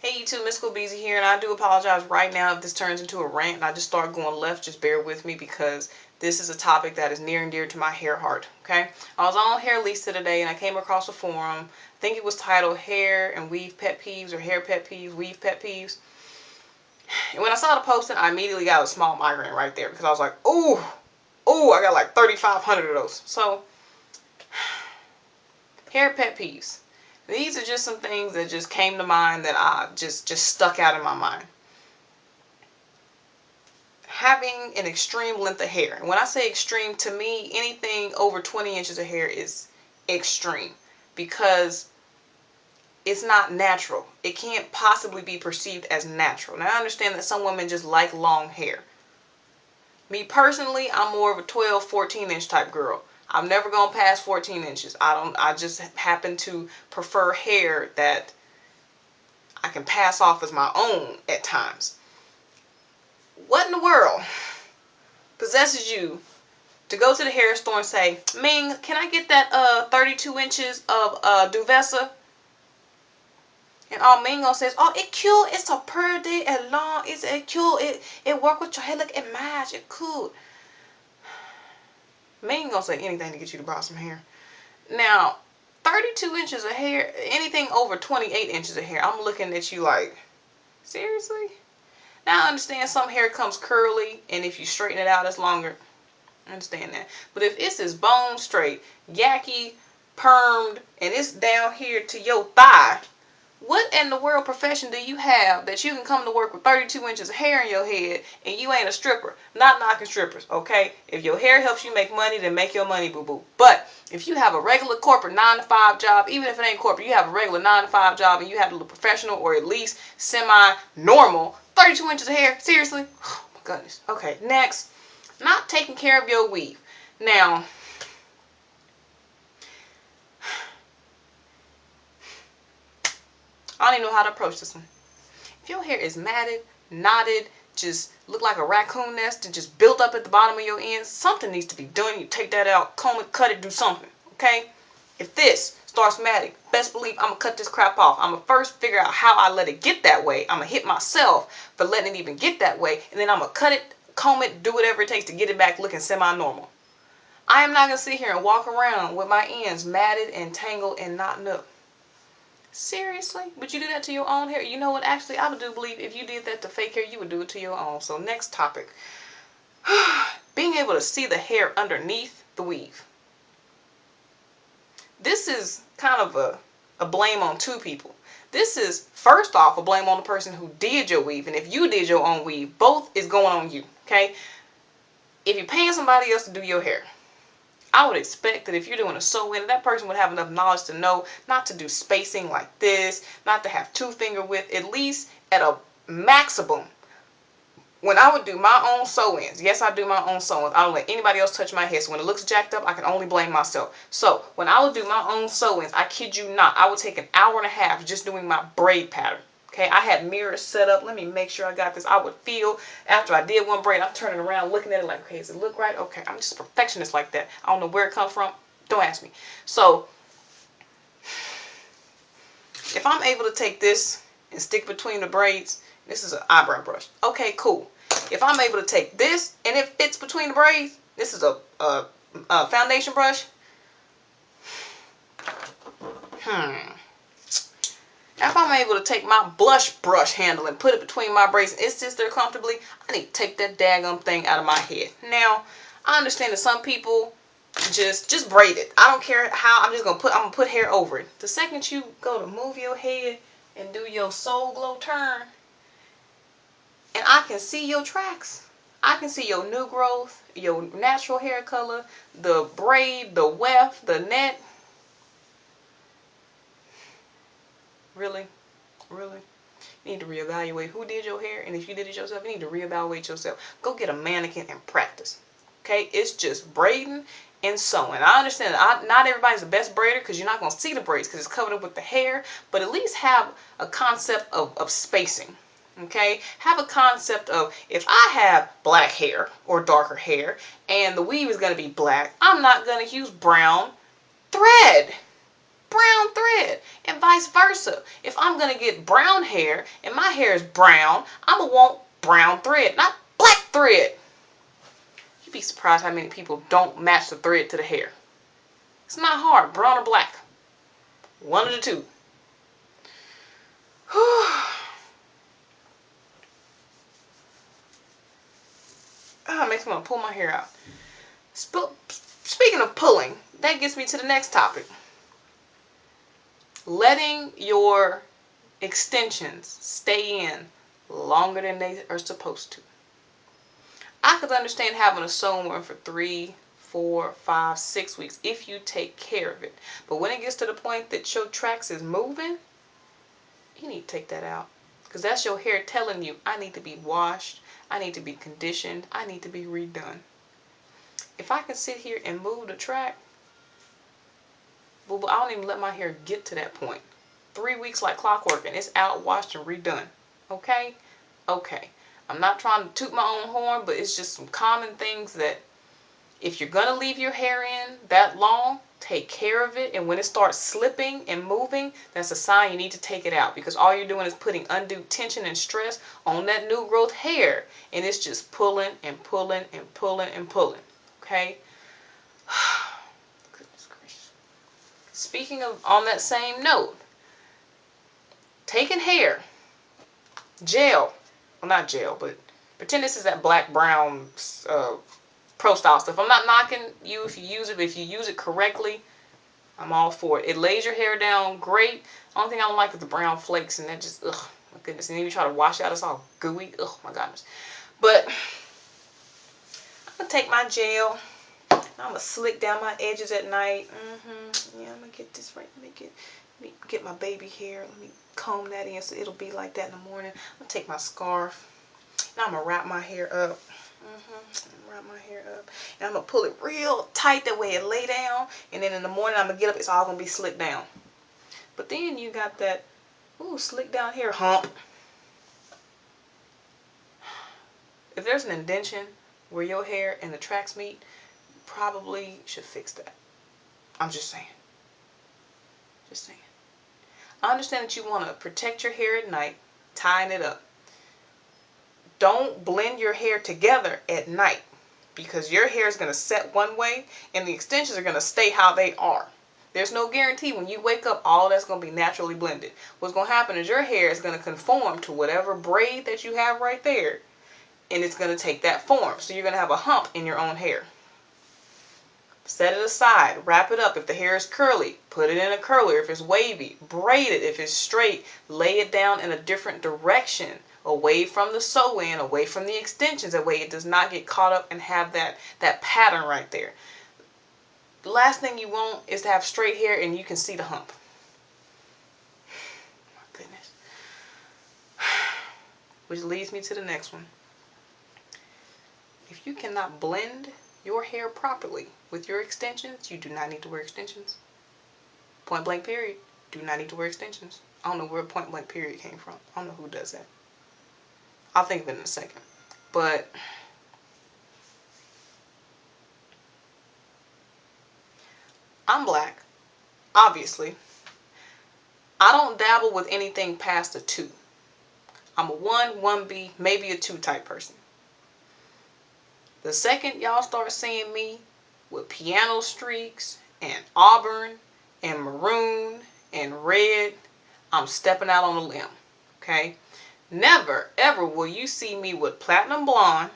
Hey YouTube, Mystical Beezy here, and I do apologize right now if this turns into a rant and I just start going left. Just bear with me because this is a topic that is near and dear to my hair heart, okay? I was on Hair Lisa today and I came across a forum. I think it was titled Hair and Weave Pet Peeves or Hair Pet Peeves, Weave Pet Peeves. And when I saw the posting, I immediately got a small migraine right there because I was like, ooh, I got like 3,500 of those. So, hair pet peeves. These are just some things that just came to mind that I just stuck out in my mind. Having an extreme length of hair. And when I say extreme, to me, anything over 20 inches of hair is extreme because it's not natural. It can't possibly be perceived as natural. Now, I understand that some women just like long hair. Me personally, I'm more of a 12, 14 inch type girl. I've never gone past 14 inches. I just happen to prefer hair that I can pass off as my own at times. What in the world possesses you to go to the hair store and say, Ming, can I get that 32 inches of Duvessa? And all Mingo says, oh, it cute, it's a pretty and long, it's a cute, it work with your hair, look, it match, it cool. Ming gonna say anything to get you to borrow some hair. Now, 32 inches of hair, anything over 28 inches of hair, I'm looking at you like, seriously? Now, I understand some hair comes curly, and if you straighten it out, it's longer. I understand that. But if it's this bone straight, yacky, permed, and it's down here to your thigh, what in the world profession do you have that you can come to work with 32 inches of hair in your head and you ain't a stripper? Not knocking strippers, okay? If your hair helps you make money, then make your money, boo-boo. But if you have a regular corporate 9-to-5 job, even if it ain't corporate, you have a regular 9-to-5 job and you have to look professional or at least semi-normal, 32 inches of hair? Seriously? Oh, my goodness. Okay, next. Not taking care of your weave. Now, I don't even know how to approach this one. If your hair is matted, knotted, just look like a raccoon nest and just built up at the bottom of your ends, something needs to be done. You take that out, comb it, cut it, do something, okay? If this starts matting, best believe I'm going to cut this crap off. I'm going to first figure out how I let it get that way. I'm going to hit myself for letting it even get that way, and then I'm going to cut it, comb it, do whatever it takes to get it back looking semi-normal. I am not going to sit here and walk around with my ends matted and tangled and knotted up. Seriously? Would you do that to your own hair? You know what? Actually, I do believe if you did that to fake hair, you would do it to your own. So next topic. Being able to see the hair underneath the weave. This is kind of a blame on two people. This is, first off, a blame on the person who did your weave. And if you did your own weave, both is going on you, okay? If you're paying somebody else to do your hair, I would expect that if you're doing a sew-in, that person would have enough knowledge to know not to do spacing like this, not to have 2-finger width, at least at a maximum. When I would do my own sew-ins, yes, I do my own sew-ins. I don't let anybody else touch my hair. So when it looks jacked up, I can only blame myself. So when I would do my own sew-ins, I kid you not, I would take an hour and a half just doing my braid pattern. Okay, I had mirrors set up. Let me make sure I got this. I would feel after I did one braid, I'm turning around looking at it like, okay, does it look right? Okay, I'm just a perfectionist like that. I don't know where it comes from. Don't ask me. So if I'm able to take this and stick between the braids, this is an eyebrow brush. Okay, cool. If I'm able to take this and it fits between the braids, this is a foundation brush. If I'm able to take my blush brush handle and put it between my braids and it sits there comfortably, I need to take that daggum thing out of my head. Now, I understand that some people just braid it. I don't care how. I'm gonna put hair over it. The second you go to move your head and do your soul glow turn, and I can see your tracks. I can see your new growth, your natural hair color, the braid, the weft, the net. Really? Really? You need to reevaluate who did your hair, and if you did it yourself, you need to reevaluate yourself. Go get a mannequin and practice. Okay? It's just braiding and sewing. I understand that not everybody's the best braider because you're not going to see the braids because it's covered up with the hair, but at least have a concept of spacing. Okay? Have a concept of if I have black hair or darker hair and the weave is going to be black, I'm not going to use brown thread. brown thread, and vice versa. If I'm going to get brown hair and my hair is brown, I'm going to want brown thread, not black thread. You'd be surprised how many people don't match the thread to the hair. It's not hard, brown or black. One of the two. It makes me want to pull my hair out. Speaking of pulling, that gets me to the next topic. Letting your extensions stay in longer than they are supposed to. I could understand having a sewn one for 3, 4, 5, 6 weeks if you take care of it. But when it gets to the point that your tracks is moving, you need to take that out. Because that's your hair telling you, I need to be washed, I need to be conditioned, I need to be redone. If I can sit here and move the track, well, I don't even let my hair get to that point. 3 weeks like clockwork and it's out, washed, and redone. Okay? Okay. I'm not trying to toot my own horn, but it's just some common things that if you're going to leave your hair in that long, take care of it. And when it starts slipping and moving, that's a sign you need to take it out. Because all you're doing is putting undue tension and stress on that new growth hair. And it's just pulling and pulling and pulling and pulling. Okay? Goodness gracious. Speaking of on that same note, taking hair, gel, well not gel, but pretend this is that black brown pro style stuff. I'm not knocking you if you use it, but if you use it correctly, I'm all for it. It lays your hair down great. Only thing I don't like is the brown flakes, and that just, ugh, my goodness. And then you try to wash it out, it's all gooey. Ugh, my goodness. But I'm gonna take my gel. I'm gonna slick down my edges at night. Yeah, I'm gonna get this right. Let me get my baby hair. Let me comb that in so it'll be like that in the morning. I'm gonna take my scarf. Now I'm gonna wrap my hair up. Wrap my hair up. And I'm gonna pull it real tight that way it lay down. And then in the morning I'm gonna get up, it's all gonna be slicked down. But then you got that, ooh, slick down hair hump. If there's an indention where your hair and the tracks meet, you probably should fix that. I'm just saying. Just saying. I understand that you want to protect your hair at night, tying it up. Don't blend your hair together at night because your hair is going to set one way and the extensions are going to stay how they are. There's no guarantee when you wake up all that's going to be naturally blended. What's going to happen is your hair is going to conform to whatever braid that you have right there, and it's going to take that form. So you're going to have a hump in your own hair. Set it aside, wrap it up. If the hair is curly, put it in a curler. If it's wavy, braid it. If it's straight, lay it down in a different direction, away from the sew-in, away from the extensions, that way it does not get caught up and have that pattern right there. The last thing you want is to have straight hair and you can see the hump. My goodness. Which leads me to the next one. If you cannot blend your hair properly with your extensions, you do not need to wear extensions. Point blank period. Do not need to wear extensions. I don't know where point blank period came from. I don't know who does that. I'll think of it in a second. But I'm black, obviously. I don't dabble with anything past a 2. I'm a 1, 1B, maybe a 2 type person. The second y'all start seeing me with piano streaks and auburn and maroon and red, I'm stepping out on a limb. Okay? Never, ever will you see me with platinum blonde,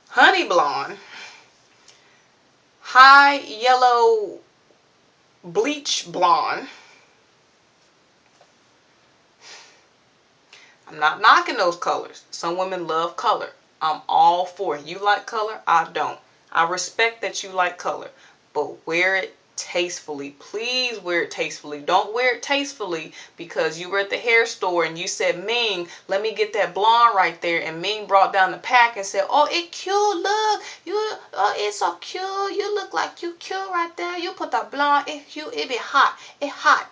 honey blonde, high yellow bleach blonde. I'm not knocking those colors. Some women love color. I'm all for it. You like color? I don't. I respect that you like color. But wear it tastefully. Please wear it tastefully. Don't wear it tastefully because you were at the hair store and you said, Ming, let me get that blonde right there. And Ming brought down the pack and said, oh, it cute. Look. It's so cute. You look like you cute right there. You put the blonde. It's cute. It be hot. It hot.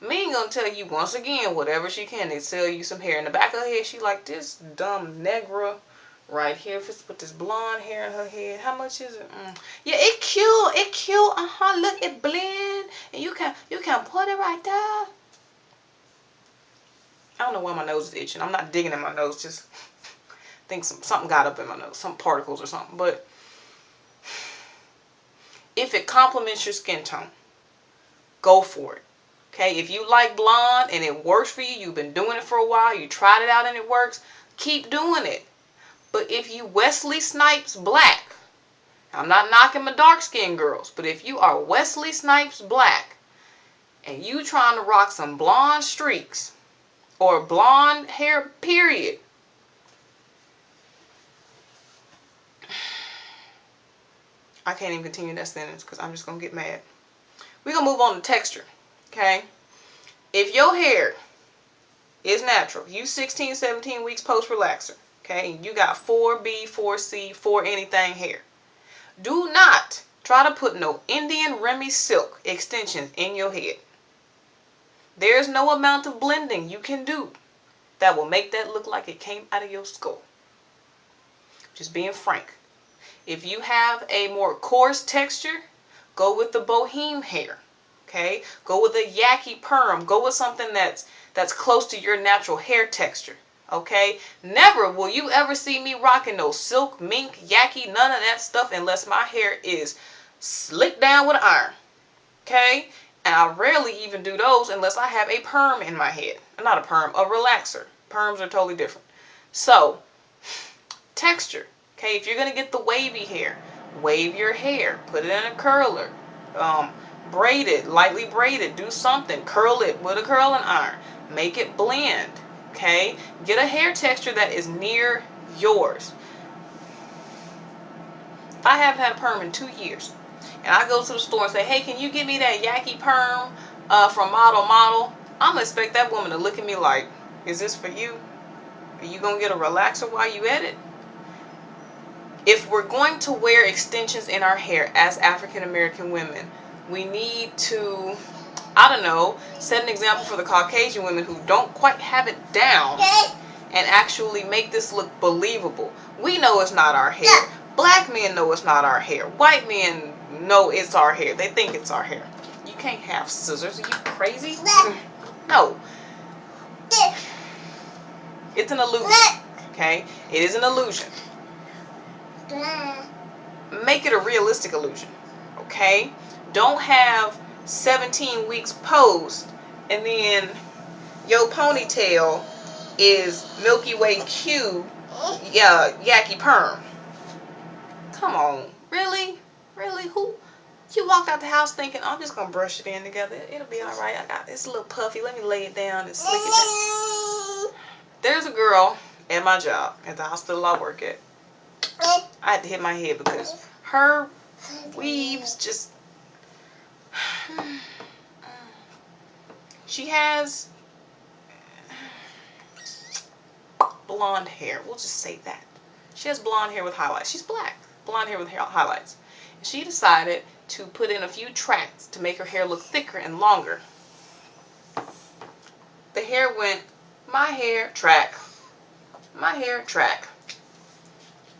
Ming gonna tell you once again whatever she can. They sell you some hair in the back of her head. She like, this dumb negra right here. If it's with this blonde hair in her head, how much is it? Yeah, it cute. Look, it blend, and you can put it right there. I don't know why my nose is itching. I'm not digging in my nose. Just think something got up in my nose, some particles or something. But if it complements your skin tone, go for it. Okay, if you like blonde and it works for you, you've been doing it for a while, you tried it out and it works, keep doing it. But if you Wesley Snipes black, I'm not knocking my dark skinned girls, but if you are Wesley Snipes black and you trying to rock some blonde streaks or blonde hair period, I can't even continue that sentence because I'm just going to get mad. We're going to move on to texture. Okay, if your hair is natural, you 16, 17 weeks post relaxer, okay, and you got 4B, 4C, 4 anything hair, do not try to put no Indian Remy silk extensions in your head. There's no amount of blending you can do that will make that look like it came out of your skull. Just being frank. If you have a more coarse texture, go with the boheme hair. Okay? Go with a yaki perm. Go with something that's close to your natural hair texture. Okay? Never will you ever see me rocking no silk, mink, yaki, none of that stuff unless my hair is slicked down with an iron. Okay? And I rarely even do those unless I have a perm in my head. Not a perm, a relaxer. Perms are totally different. So, texture. Okay, if you're going to get the wavy hair, wave your hair. Put it in a curler. Braid it, lightly braid it. Do something. Curl it with a curling iron. Make it blend. Okay, get a hair texture that is near yours. If I haven't had a perm in 2 years, and I go to the store and say, hey, can you give me that yaki perm from Model? I'm going to expect that woman to look at me like, is this for you? Are you going to get a relaxer while you at it? If we're going to wear extensions in our hair as African American women, we need to, I don't know, set an example for the Caucasian women who don't quite have it down and actually make this look believable. We know it's not our hair. Black men know it's not our hair. White men know it's our hair. They think it's our hair. You can't have scissors. Are you crazy? No. It's an illusion. Okay? It is an illusion. Make it a realistic illusion. Okay? Don't have 17 weeks post and then your ponytail is Milky Way Q yaki perm. Come on. Really? Really? Who? You walked out the house thinking, I'm just going to brush it in together. It'll be all right. It's a little puffy. Let me lay it down and slick it down. There's a girl at my job, at the hospital I work at. I had to hit my head because her weaves just... She has blonde hair. We'll just say that. She has blonde hair with highlights. She's black. Blonde hair with highlights. And she decided to put in a few tracks to make her hair look thicker and longer. The hair went, my hair, track. My hair, track.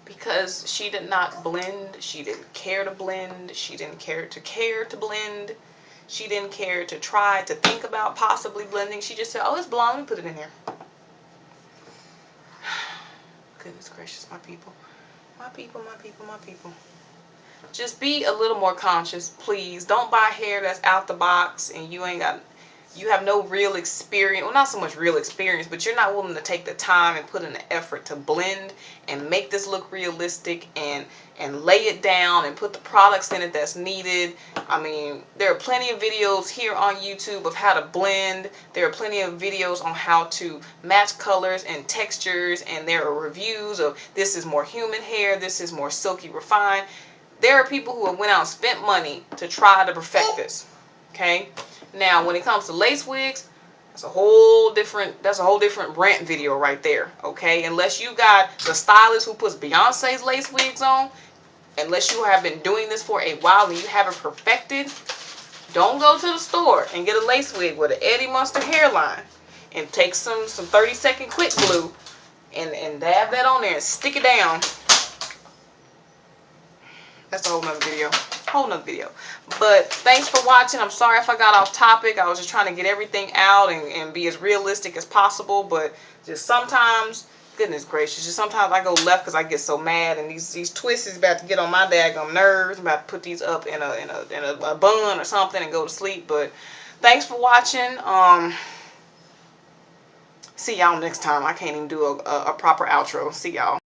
Because she did not blend. She didn't care to blend. She didn't care to blend. She didn't care to try to think about possibly blending. She just said, oh, it's blonde. Let me put it in here. Goodness gracious, my people. My people, my people, my people. Just be a little more conscious, please. Don't buy hair that's out the box and you have no real experience. Well, not so much real experience, but you're not willing to take the time and put in the effort to blend and make this look realistic and lay it down and put the products in it that's needed. I mean, there are plenty of videos here on YouTube of how to blend. There are plenty of videos on how to match colors and textures, and there are reviews of this is more human hair, this is more silky refined. There are people who have went out and spent money to try to perfect this. Okay? Now, when it comes to lace wigs, that's a whole different rant video right there. Okay? Unless you got the stylist who puts Beyonce's lace wigs on, unless you have been doing this for a while and you haven't perfected, don't go to the store and get a lace wig with an Eddie Munster hairline and take some 30-second quick glue and dab that on there and stick it down. That's a whole nother video. But thanks for watching. I'm sorry if I got off topic. I was just trying to get everything out and be as realistic as possible. But just sometimes, goodness gracious, just sometimes I go left because I get so mad. And these twists is about to get on my daggum nerves. I'm about to put these up in a bun or something and go to sleep. But thanks for watching. See y'all next time. I can't even do a proper outro. See y'all.